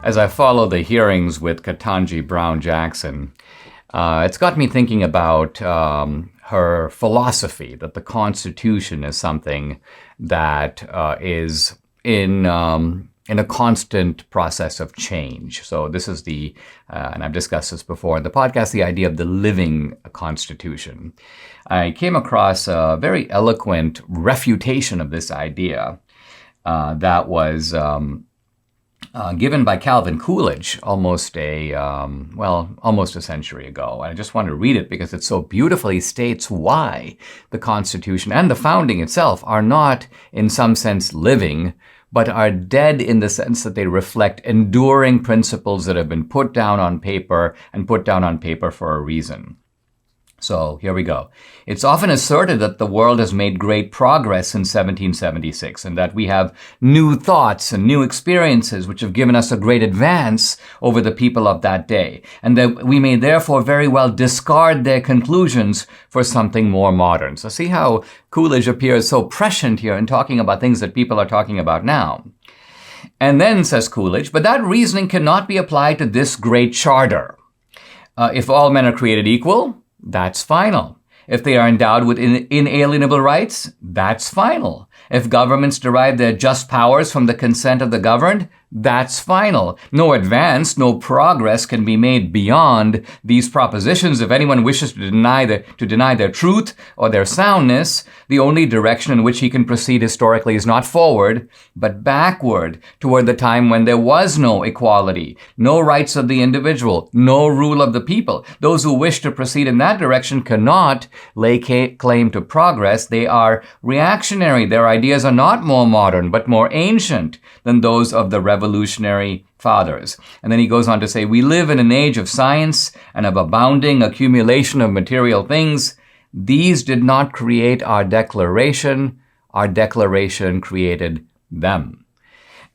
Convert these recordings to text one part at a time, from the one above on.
As I follow the hearings with Ketanji Brown Jackson, it's got me thinking about her philosophy that the Constitution is something that is in a constant process of change. So this is and I've discussed this before in the podcast, the idea of the living Constitution. I came across a very eloquent refutation of this idea that was given by Calvin Coolidge almost a century ago. And I just want to read it because it so beautifully states why the Constitution and the founding itself are not, in some sense, living, but are dead in the sense that they reflect enduring principles that have been put down on paper and put down on paper for a reason. So here we go. It's often asserted that the world has made great progress since 1776 and that we have new thoughts and new experiences which have given us a great advance over the people of that day, and that we may therefore very well discard their conclusions for something more modern. So see how Coolidge appears so prescient here in talking about things that people are talking about now. And then, says Coolidge, but that reasoning cannot be applied to this great charter. If all men are created equal, that's final. If they are endowed with inalienable rights, that's final. If governments derive their just powers from the consent of the governed, that's final. No advance, no progress can be made beyond these propositions. If anyone wishes to deny their truth or their soundness, the only direction in which he can proceed historically is not forward, but backward toward the time when there was no equality, no rights of the individual, no rule of the people. Those who wish to proceed in that direction cannot lay claim to progress. They are reactionary. Their ideas are not more modern, but more ancient than those of the revolutionary fathers. And then he goes on to say, we live in an age of science and of abounding accumulation of material things. These did not create our declaration created them.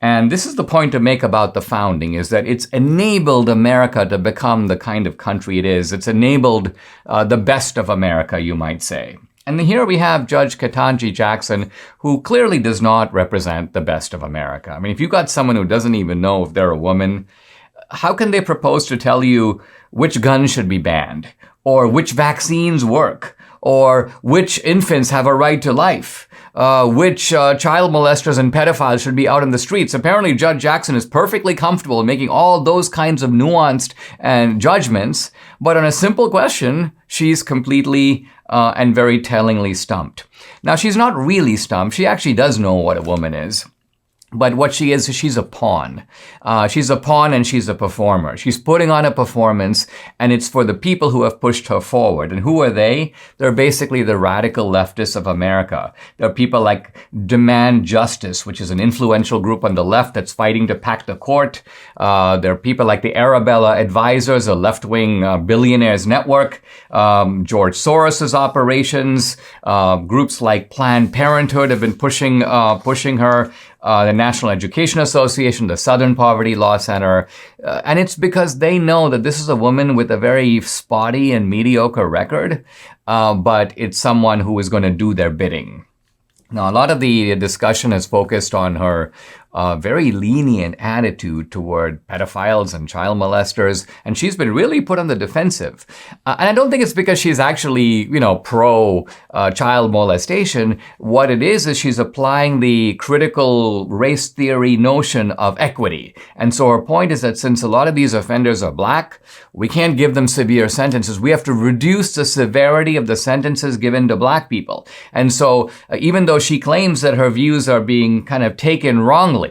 And this is the point to make about the founding, is that it's enabled America to become the kind of country it is. It's enabled the best of America, you might say. And here we have Judge Ketanji Jackson, who clearly does not represent the best of America. I mean, if you got someone who doesn't even know if they're a woman, how can they propose to tell you which guns should be banned, or which vaccines work, or which infants have a right to life, which child molesters and pedophiles should be out in the streets? Apparently, Judge Jackson is perfectly comfortable in making all those kinds of nuanced and judgments, but on a simple question, she's completely and very tellingly stumped. Now, she's not really stumped. She actually does know what a woman is. But what she is, she's a pawn. She's a pawn and she's a performer. She's putting on a performance, and it's for the people who have pushed her forward. And who are they? They're basically the radical leftists of America. They're people like Demand Justice, which is an influential group on the left that's fighting to pack the court. There are people like the Arabella Advisors, a left-wing billionaires network. George Soros's operations. Groups like Planned Parenthood have been pushing her. The National Education Association, the Southern Poverty Law Center. And it's because they know that this is a woman with a very spotty and mediocre record, but it's someone who is going to do their bidding. Now, a lot of the discussion has focused on her very lenient attitude toward pedophiles and child molesters, and she's been really put on the defensive. And I don't think it's because she's actually, pro child molestation. What it is she's applying the critical race theory notion of equity. And so her point is that since a lot of these offenders are black, we can't give them severe sentences. We have to reduce the severity of the sentences given to black people. And so even though she claims that her views are being kind of taken wrongly,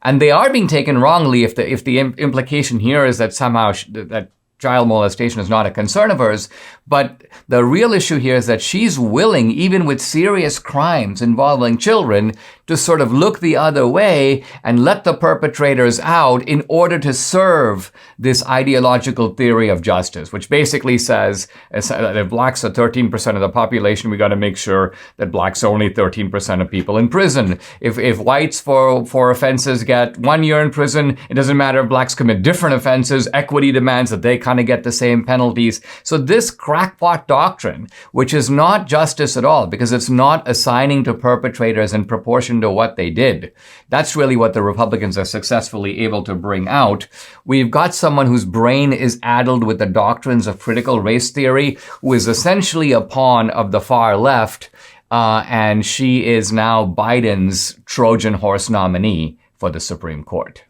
and they are being taken wrongly if the implication here is that somehow that child molestation is not a concern of hers. But the real issue here is that she's willing, even with serious crimes involving children, to sort of look the other way and let the perpetrators out in order to serve this ideological theory of justice, which basically says that if blacks are 13% of the population, we got to make sure that blacks are only 13% of people in prison. If whites for offenses get 1 year in prison, it doesn't matter if blacks commit different offenses. Equity demands that they kind of get the same penalties. So this crackpot doctrine, which is not justice at all, because it's not assigning to perpetrators in proportion reaction to what they did. That's really what the Republicans are successfully able to bring out. We've got someone whose brain is addled with the doctrines of critical race theory, who is essentially a pawn of the far left, and she is now Biden's Trojan horse nominee for the Supreme Court.